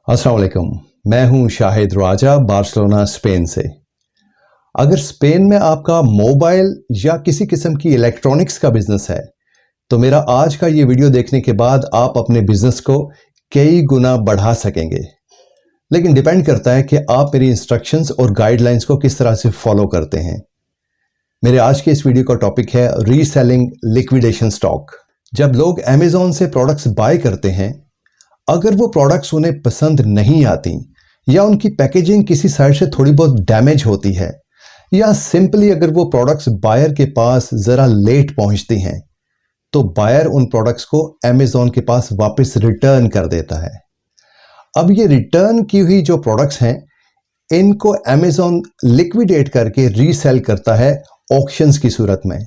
अस्सलाम वालेकुम। मैं हूं शाहिद राजा, बार्सिलोना, स्पेन से। अगर स्पेन में आपका मोबाइल या किसी किस्म की इलेक्ट्रॉनिक्स का बिजनेस है तो मेरा आज का ये वीडियो देखने के बाद आप अपने बिजनेस को कई गुना बढ़ा सकेंगे। लेकिन डिपेंड करता है कि आप मेरी इंस्ट्रक्शंस और गाइडलाइंस को किस तरह से फॉलो करते हैं। मेरे आज के इस वीडियो का टॉपिक है रीसेलिंग लिक्विडेशन स्टॉक। जब लोग अमेजोन से प्रोडक्ट्स बाय करते हैं, अगर वो प्रोडक्ट्स उन्हें पसंद नहीं आती या उनकी पैकेजिंग किसी साइड से थोड़ी बहुत डैमेज होती है या सिंपली अगर वो प्रोडक्ट्स बायर के पास ज़रा लेट पहुंचती हैं, तो बायर उन प्रोडक्ट्स को अमेजोन के पास वापस रिटर्न कर देता है। अब ये रिटर्न की हुई जो प्रोडक्ट्स हैं, इनको अमेजोन लिक्विडेट करके रीसेल करता है ऑक्शंस की सूरत में।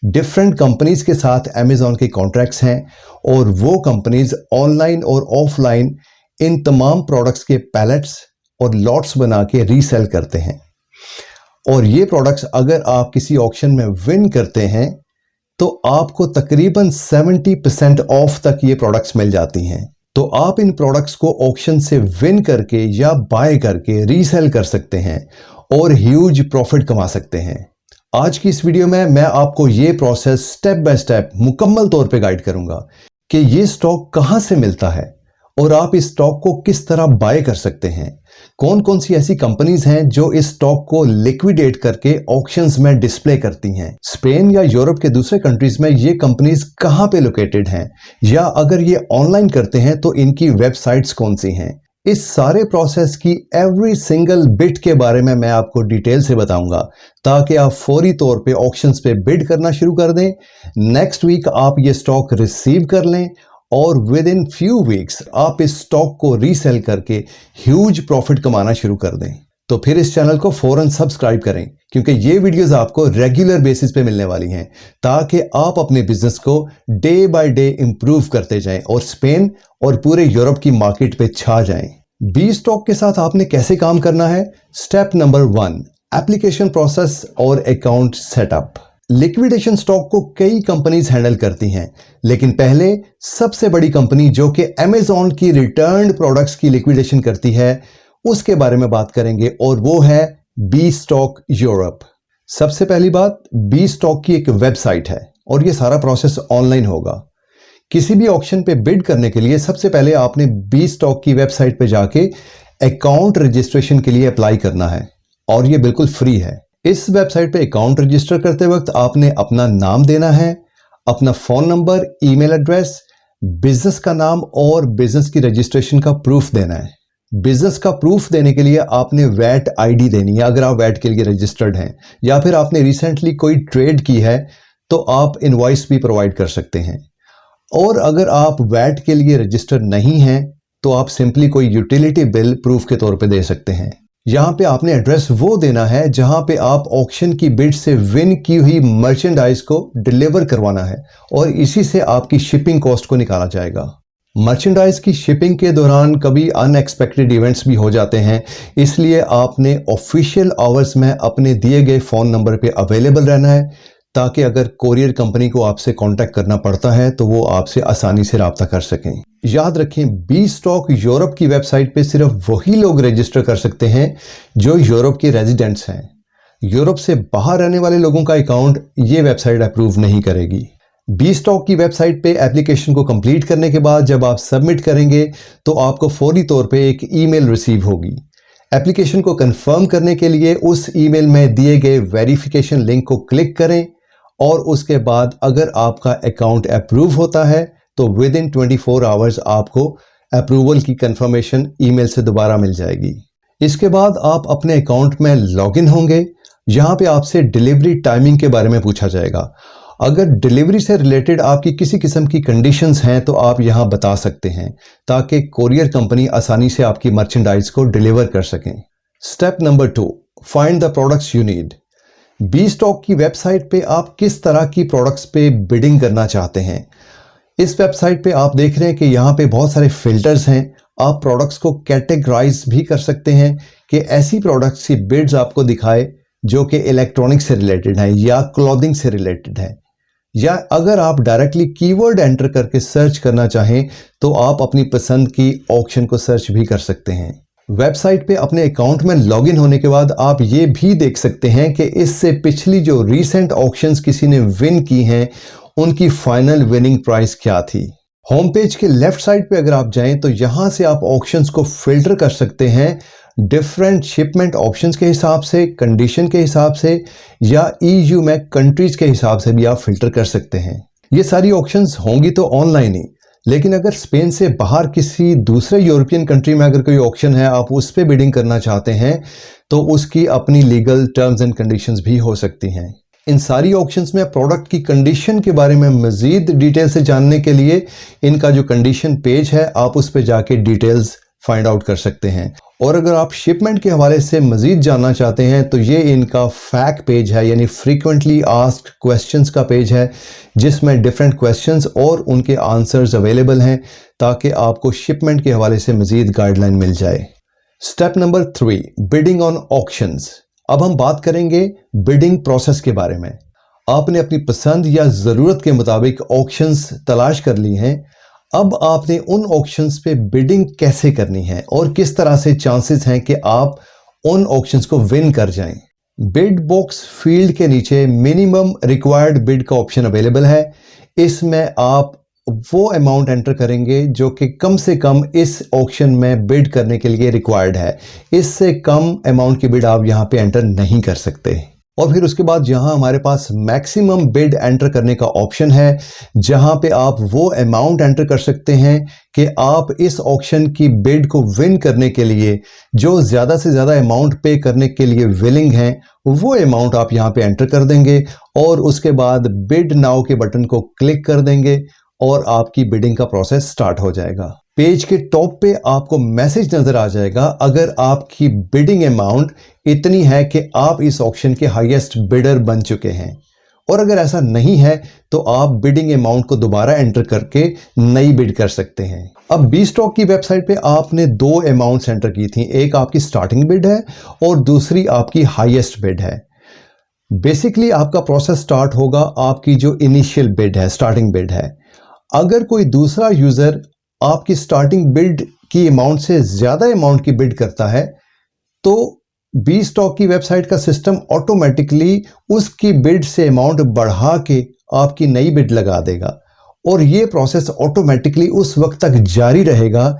डिफरेंट कंपनीज के साथ अमेजोन के कॉन्ट्रैक्ट्स हैं और वो कंपनीज ऑनलाइन और ऑफलाइन इन तमाम प्रोडक्ट्स के पैलेट्स और लॉट्स बना के रीसेल करते हैं। और ये प्रोडक्ट्स अगर आप किसी ऑक्शन में विन करते हैं तो आपको तकरीबन 70% ऑफ तक ये प्रोडक्ट्स मिल जाती हैं। तो आप इन प्रोडक्ट्स को ऑक्शन से विन करके या बाय करके रीसेल कर सकते हैं और ह्यूज प्रॉफिट कमा सकते हैं। आज की इस वीडियो में मैं आपको ये प्रोसेस स्टेप बाय स्टेप मुकम्मल तौर पे गाइड करूंगा कि ये स्टॉक कहां से मिलता है और आप इस स्टॉक को किस तरह बाय कर सकते हैं। कौन कौन सी ऐसी कंपनीज हैं जो इस स्टॉक को लिक्विडेट करके ऑक्शंस में डिस्प्ले करती हैं। स्पेन या यूरोप के दूसरे कंट्रीज में ये कंपनीज कहां पे लोकेटेड हैं, या अगर ये ऑनलाइन करते हैं तो इनकी वेबसाइट्स कौन सी हैं। इस सारे प्रोसेस की एवरी सिंगल बिट के बारे में मैं आपको डिटेल से बताऊंगा ताकि आप फौरी तौर पे ऑक्शंस पे बिड करना शुरू कर दें। नेक्स्ट वीक आप ये स्टॉक रिसीव कर लें और विद इन फ्यू वीक्स आप इस स्टॉक को रीसेल करके ह्यूज प्रॉफिट कमाना शुरू कर दें। तो फिर इस चैनल को फौरन सब्सक्राइब करें, क्योंकि ये वीडियोस आपको रेगुलर बेसिस पे मिलने वाली हैं ताकि आप अपने बिजनेस को डे बाय डे इंप्रूव करते जाएं और स्पेन और पूरे यूरोप की मार्केट पे छा जाएं। बी स्टॉक के साथ आपने कैसे काम करना है। स्टेप नंबर 1, एप्लीकेशन प्रोसेस और अकाउंट सेटअप। लिक्विडेशन स्टॉक को कई कंपनीज हैंडल करती हैं, लेकिन पहले सबसे बड़ी कंपनी जो कि अमेजोन की रिटर्न्ड प्रोडक्ट्स की लिक्विडेशन करती है उसके बारे में बात करेंगे, और वो है बी स्टॉक यूरोप। सबसे पहली बात, बी स्टॉक की एक वेबसाइट है और ये सारा प्रोसेस ऑनलाइन होगा। किसी भी ऑक्शन पे बिड करने के लिए सबसे पहले आपने बी स्टॉक की वेबसाइट पे जाके अकाउंट रजिस्ट्रेशन के लिए अप्लाई करना है और ये बिल्कुल फ्री है। इस वेबसाइट पे अकाउंट रजिस्टर करते वक्त आपने अपना नाम देना है, अपना phone number, email address, business का नाम और बिजनेस की रजिस्ट्रेशन का प्रूफ देना है। बिजनेस का प्रूफ देने के लिए आपने वैट आईडी देनी है अगर आप वैट के लिए रजिस्टर्ड हैं, या फिर आपने रिसेंटली कोई ट्रेड की है तो आप इनवॉइस भी प्रोवाइड कर सकते हैं। और अगर आप वैट के लिए रजिस्टर्ड नहीं हैं तो आप सिंपली कोई यूटिलिटी बिल प्रूफ के तौर पे दे सकते हैं। यहाँ पे आपने एड्रेस वो देना है जहाँ पे आप ऑक्शन की बिड से विन की हुई मर्चेंडाइज को डिलीवर करवाना है और इसी से आपकी शिपिंग कॉस्ट को निकाला जाएगा। मर्चेंडाइज की शिपिंग के दौरान कभी अनएक्सपेक्टेड इवेंट्स भी हो जाते हैं, इसलिए आपने ऑफिशियल आवर्स में अपने दिए गए फ़ोन नंबर पे अवेलेबल रहना है ताकि अगर कोरियर कंपनी को आपसे कांटेक्ट करना पड़ता है तो वो आपसे आसानी से रब्ता कर सकें। याद रखें, बी स्टॉक यूरोप की वेबसाइट पे सिर्फ वही लोग रजिस्टर कर सकते हैं जो यूरोप के रेजिडेंट्स हैं। यूरोप से बाहर रहने वाले लोगों का अकाउंट ये वेबसाइट अप्रूव नहीं करेगी। बी स्टॉक की वेबसाइट पे एप्लीकेशन को कंप्लीट करने के बाद जब आप सबमिट करेंगे तो आपको फौरी तौर पे एक ईमेल रिसीव होगी। एप्लीकेशन को कंफर्म करने के लिए उस ईमेल में दिए गए वेरिफिकेशन लिंक को क्लिक करें और उसके बाद अगर आपका अकाउंट अप्रूव होता है तो विद इन 24 आवर्स आपको अप्रूवल की कंफर्मेशन ईमेल से दोबारा मिल जाएगी। इसके बाद आप अपने अकाउंट में लॉगिन होंगे। यहाँ पे आपसे डिलीवरी टाइमिंग के बारे में पूछा जाएगा। अगर डिलीवरी से रिलेटेड आपकी किसी किस्म की कंडीशंस हैं तो आप यहाँ बता सकते हैं ताकि कोरियर कंपनी आसानी से आपकी मर्चेंडाइज को डिलीवर कर सकें। Step number 2, find the products you need. B stock की वेबसाइट पे आप किस तरह की प्रोडक्ट्स पे बिडिंग करना चाहते हैं। इस वेबसाइट पे आप देख रहे हैं कि यहाँ पे बहुत सारे फिल्टर्स हैं। आप प्रोडक्ट्स को कैटेगराइज भी कर सकते हैं कि ऐसी प्रोडक्ट्स की बिड्स आपको दिखाए जो कि इलेक्ट्रॉनिक्स से रिलेटेड है या क्लॉथिंग से रिलेटेड है, या अगर आप डायरेक्टली कीवर्ड एंटर करके सर्च करना चाहें तो आप अपनी पसंद की ऑक्शन को सर्च भी कर सकते हैं। वेबसाइट पे अपने अकाउंट में लॉगिन होने के बाद आप ये भी देख सकते हैं कि इससे पिछली जो रीसेंट ऑक्शंस किसी ने विन की हैं उनकी फाइनल विनिंग प्राइस क्या थी। होम पेज के लेफ्ट साइड पे अगर आप जाएं तो यहां से आप ऑक्शंस को फिल्टर कर सकते हैं डिफरेंट शिपमेंट ऑप्शंस के हिसाब से, कंडीशन के हिसाब से, या EU में कंट्रीज के हिसाब से भी आप फिल्टर कर सकते हैं। ये सारी ऑप्शंस होंगी तो ऑनलाइन ही, लेकिन अगर स्पेन से बाहर किसी दूसरे यूरोपियन कंट्री में अगर कोई ऑप्शन है, आप उस पर बिडिंग करना चाहते हैं तो उसकी अपनी लीगल टर्म्स एंड कंडीशंस भी हो सकती हैं। इन सारी ऑप्शंस में प्रोडक्ट की कंडीशन के बारे में मजीद डिटेल से जानने के लिए इनका जो कंडीशन पेज है आप उस पर जाके डिटेल्स फाइंड आउट कर सकते हैं। और अगर आप शिपमेंट के हवाले से मजीद जानना चाहते हैं तो ये इनका फैक पेज है, यानी फ्रीक्वेंटली आस्क्ड क्वेश्चंस का पेज है, जिसमें डिफरेंट क्वेश्चंस और उनके आंसर्स अवेलेबल हैं ताकि आपको शिपमेंट के हवाले से मजीद गाइडलाइन मिल जाए। Step number 3, bidding on auctions. अब हम बात करेंगे बिडिंग प्रोसेस के बारे में। आपने अपनी पसंद या ज़रूरत के मुताबिक ऑक्शंस तलाश कर ली हैं। अब आपने उन ऑक्शंस पे बिडिंग कैसे करनी है और किस तरह से चांसेस हैं कि आप उन ऑक्शंस को विन कर जाएं। बिड बॉक्स फील्ड के नीचे मिनिमम रिक्वायर्ड बिड का ऑप्शन अवेलेबल है। इसमें आप वो अमाउंट एंटर करेंगे जो कि कम से कम इस ऑक्शन में बिड करने के लिए रिक्वायर्ड है। इससे कम अमाउंट की बिड आप यहाँ पे एंटर नहीं कर सकते। और फिर उसके बाद यहाँ हमारे पास मैक्सिमम बिड एंटर करने का ऑप्शन है, जहाँ पे आप वो अमाउंट एंटर कर सकते हैं कि आप इस ऑक्शन की बिड को विन करने के लिए जो ज़्यादा से ज़्यादा अमाउंट पे करने के लिए विलिंग हैं वो अमाउंट आप यहाँ पे एंटर कर देंगे और उसके बाद बिड नाउ के बटन को क्लिक कर देंगे और आपकी बिडिंग का प्रोसेस स्टार्ट हो जाएगा। पेज के टॉप पे आपको मैसेज नजर आ जाएगा अगर आपकी बिडिंग अमाउंट इतनी है कि आप इस ऑक्शन के हाईएस्ट बिडर बन चुके हैं, और अगर ऐसा नहीं है तो आप बिडिंग अमाउंट को दोबारा एंटर करके नई बिड कर सकते हैं। अब बी स्टॉक की वेबसाइट पे आपने दो अमाउंट्स एंटर की थी, एक आपकी स्टार्टिंग बिड है और दूसरी आपकी हाईएस्ट बिड है। बेसिकली आपका प्रोसेस स्टार्ट होगा आपकी जो इनिशियल बिड है, स्टार्टिंग बिड है। अगर कोई दूसरा यूजर आपकी स्टार्टिंग बिड की अमाउंट से ज्यादा अमाउंट की बिड करता है तो बी स्टॉक की वेबसाइट का सिस्टम ऑटोमेटिकली उसकी बिड से अमाउंट बढ़ा के आपकी नई बिड लगा देगा, और ये प्रोसेस ऑटोमेटिकली उस वक्त तक जारी रहेगा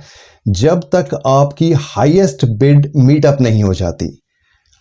जब तक आपकी हाईएस्ट बिड मीट अप नहीं हो जाती।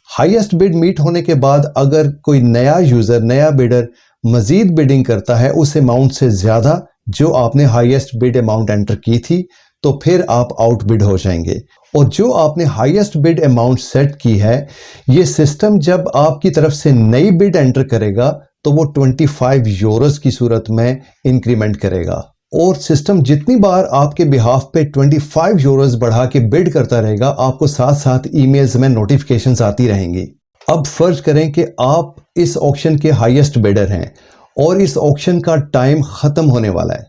हाईएस्ट बिड मीट होने के बाद अगर कोई नया यूजर, नया बिडर मजीद बिडिंग करता है उस अमाउंट से ज्यादा जो आपने हाईएस्ट बिड अमाउंट एंटर की थी, तो फिर आप आउट बिड हो जाएंगे। और जो आपने हाईएस्ट बिड अमाउंट सेट की है, ये सिस्टम जब आपकी तरफ से नई बिड एंटर करेगा तो वो 25 यूरोस की सूरत में इंक्रीमेंट करेगा, और सिस्टम जितनी बार आपके बिहाफ पे 25 यूरोस बढ़ा के बिड करता रहेगा, आपको साथ साथ ईमेल्स में नोटिफिकेशंस आती रहेंगी। अब फर्ज करें कि आप इस ऑक्शन के हाईएस्ट बिडर हैं और इस ऑक्शन का टाइम खत्म होने वाला है,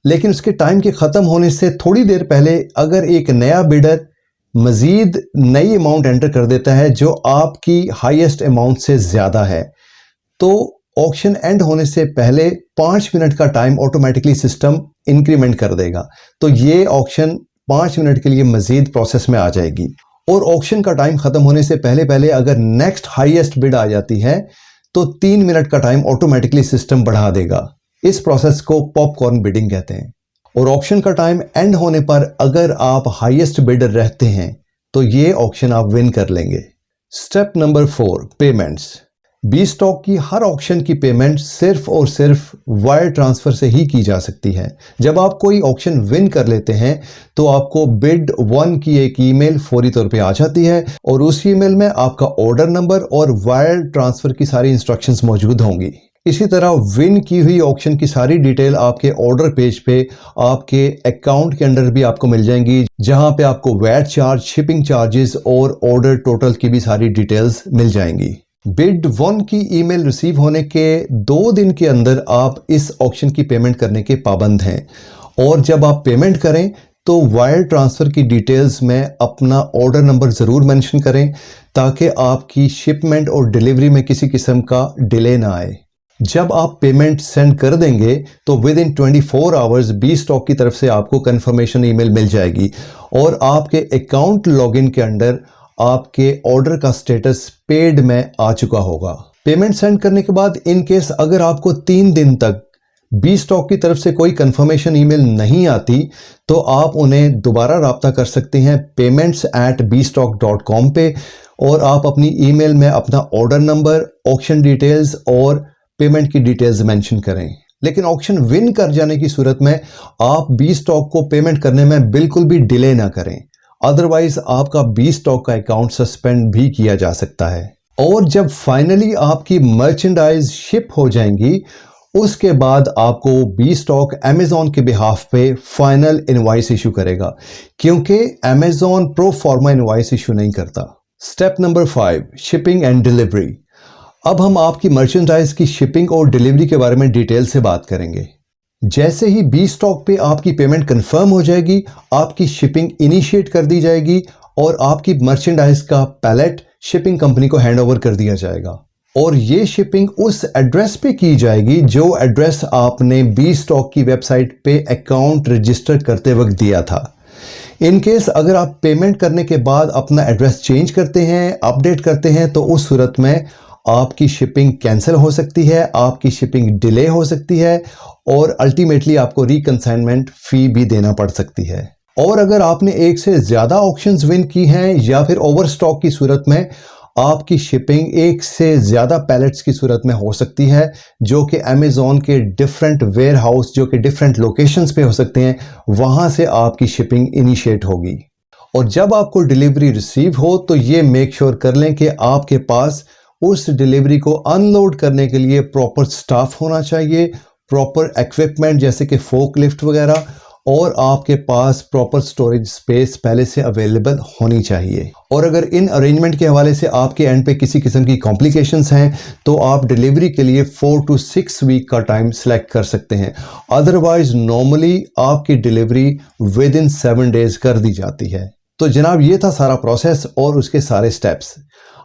लेकिन उसके टाइम के ख़त्म होने से थोड़ी देर पहले अगर एक नया बिडर मज़ीद नई अमाउंट एंटर कर देता है जो आपकी हाईएस्ट अमाउंट से ज़्यादा है, तो ऑक्शन एंड होने से पहले 5 मिनट का टाइम ऑटोमेटिकली सिस्टम इंक्रीमेंट कर देगा। तो ये ऑक्शन 5 मिनट के लिए मज़ीद प्रोसेस में आ जाएगी, और ऑक्शन का टाइम ख़त्म होने से पहले पहले अगर नेक्स्ट हाईएस्ट बिड आ जाती है तो 3 मिनट का टाइम ऑटोमेटिकली सिस्टम बढ़ा देगा। इस प्रोसेस को पॉपकॉर्न बिडिंग कहते हैं। और ऑक्शन का टाइम एंड होने पर अगर आप हाईएस्ट बिडर रहते हैं तो ये ऑक्शन आप विन कर लेंगे। Step number 4, payments. B stock की हर ऑक्शन की पेमेंट सिर्फ और सिर्फ वायर ट्रांसफर से ही की जा सकती है। जब आप कोई ऑक्शन विन कर लेते हैं तो आपको बिड 1 की एक ईमेल फौरी तौर पे आ जाती है, और उस ईमेल में आपका ऑर्डर नंबर और वायर ट्रांसफर की सारी इंस्ट्रक्शंस मौजूद होंगी। इसी तरह विन की हुई ऑक्शन की सारी डिटेल आपके ऑर्डर पेज पे आपके अकाउंट के अंदर भी आपको मिल जाएंगी, जहां पे आपको वैट चार्ज, शिपिंग चार्जेस और ऑर्डर टोटल की भी सारी डिटेल्स मिल जाएंगी। बिड 1 की ईमेल रिसीव होने के 2 दिन के अंदर आप इस ऑक्शन की पेमेंट करने के पाबंद हैं, और जब आप पेमेंट करें तो वायर ट्रांसफ़र की डिटेल्स में अपना ऑर्डर नंबर ज़रूर मेंशन करें ताकि आपकी शिपमेंट और डिलीवरी में किसी किस्म का डिले ना आए। जब आप पेमेंट सेंड कर देंगे तो within 24 hours B stock की तरफ से आपको कंफर्मेशन ईमेल मिल जाएगी और आपके अकाउंट लॉगिन के अंडर आपके ऑर्डर का स्टेटस पेड में आ चुका होगा। पेमेंट सेंड करने के बाद इन केस अगर आपको 3 दिन तक बी स्टॉक की तरफ से कोई कंफर्मेशन ईमेल नहीं आती तो आप उन्हें दोबारा राब्ता कर सकते हैं payments@bstock.com पे और आप अपनी ईमेल में अपना ऑर्डर नंबर, ऑक्शन डिटेल्स और पेमेंट की डिटेल्स मेंशन करें। लेकिन ऑक्शन विन कर जाने की सूरत में आप बी स्टॉक को पेमेंट करने में बिल्कुल भी डिले ना करें, अदरवाइज आपका बी स्टॉक का अकाउंट सस्पेंड भी किया जा सकता है। और जब फाइनली आपकी मर्चेंडाइज शिप हो जाएंगी उसके बाद आपको बी स्टॉक अमेज़ॉन के बिहाफ पे फाइनल इनवॉइस इशू करेगा, क्योंकि अमेज़ॉन प्रो फॉर्मा इनवॉइस इशू नहीं करता। Step number 5, shipping and delivery. अब हम आपकी मर्चेंडाइज की शिपिंग और डिलीवरी के बारे में डिटेल से बात करेंगे। जैसे ही बी स्टॉक पे आपकी पेमेंट कंफर्म हो जाएगी, आपकी शिपिंग इनिशिएट कर दी जाएगी और आपकी मर्चेंडाइज का पैलेट शिपिंग कंपनी को हैंड ओवर कर दिया जाएगा और ये शिपिंग उस एड्रेस पे की जाएगी जो एड्रेस आपने बी स्टॉक की वेबसाइट पे अकाउंट रजिस्टर करते वक्त दिया था। इन केस अगर आप पेमेंट करने के बाद अपना एड्रेस चेंज करते हैं, अपडेट करते हैं, तो उस सूरत में आपकी शिपिंग कैंसिल हो सकती है, आपकी शिपिंग डिले हो सकती है और अल्टीमेटली आपको रिकंसाइनमेंट फी भी देना पड़ सकती है। और अगर आपने एक से ज़्यादा ऑक्शंस विन की हैं या फिर ओवर स्टॉक की सूरत में आपकी शिपिंग एक से ज़्यादा पैलेट्स की सूरत में हो सकती है, जो कि अमेज़ॉन के डिफरेंट वेयर हाउस जो कि डिफरेंट लोकेशंस पे हो सकते हैं, वहाँ से आपकी शिपिंग इनिशिएट होगी। और जब आपको डिलीवरी रिसीव हो तो ये मेक श्योर कर लें कि आपके पास उस डिलीवरी को अनलोड करने के लिए प्रॉपर स्टाफ होना चाहिए, प्रॉपर इक्विपमेंट जैसे कि फोक लिफ्ट वगैरह, और आपके पास प्रॉपर स्टोरेज स्पेस पहले से अवेलेबल होनी चाहिए। और अगर इन अरेंजमेंट के हवाले से आपके एंड पे किसी किस्म की कॉम्प्लिकेशंस हैं तो आप डिलीवरी के लिए 4 to 6 वीक का टाइम सेलेक्ट कर सकते हैं, अदरवाइज नॉर्मली आपकी डिलीवरी विद इन 7 डेज कर दी जाती है। तो जनाब ये था सारा प्रोसेस और उसके सारे स्टेप्स।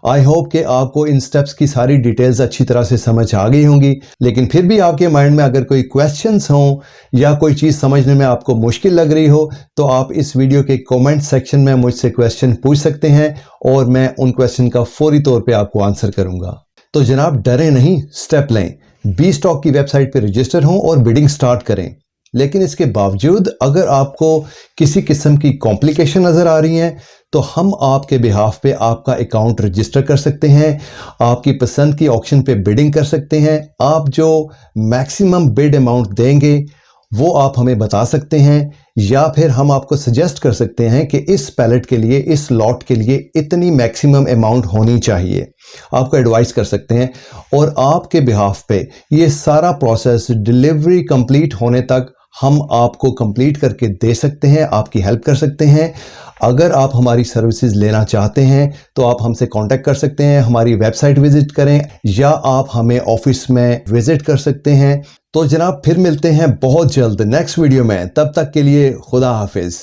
आई होप कि आपको इन स्टेप्स की सारी डिटेल्स अच्छी तरह से समझ आ गई होंगी, लेकिन फिर भी आपके माइंड में अगर कोई क्वेश्चंस हों या कोई चीज़ समझने में आपको मुश्किल लग रही हो तो आप इस वीडियो के कमेंट सेक्शन में मुझसे क्वेश्चन पूछ सकते हैं और मैं उन क्वेश्चन का फौरी तौर पे आपको आंसर करूंगा। तो जनाब डरें नहीं, स्टेप लें, बी स्टॉक की वेबसाइट पर रजिस्टर हों और बिडिंग स्टार्ट करें। लेकिन इसके बावजूद अगर आपको किसी किस्म की कॉम्प्लिकेशन नज़र आ रही हैं तो हम आपके बिहाफ पे आपका अकाउंट रजिस्टर कर सकते हैं, आपकी पसंद की ऑक्शन पे बिडिंग कर सकते हैं। आप जो मैक्सिमम बिड अमाउंट देंगे वो आप हमें बता सकते हैं, या फिर हम आपको सजेस्ट कर सकते हैं कि इस पैलेट के लिए, इस लॉट के लिए इतनी मैक्सिमम अमाउंट होनी चाहिए, आपको एडवाइस कर सकते हैं और आपके बिहाफ पे ये सारा प्रोसेस डिलीवरी कंप्लीट होने तक हम आपको कंप्लीट करके दे सकते हैं, आपकी हेल्प कर सकते हैं। अगर आप हमारी सर्विसेज लेना चाहते हैं तो आप हमसे कांटेक्ट कर सकते हैं, हमारी वेबसाइट विजिट करें या आप हमें ऑफिस में विजिट कर सकते हैं। तो जनाब फिर मिलते हैं बहुत जल्द नेक्स्ट वीडियो में, तब तक के लिए खुदा हाफिज़।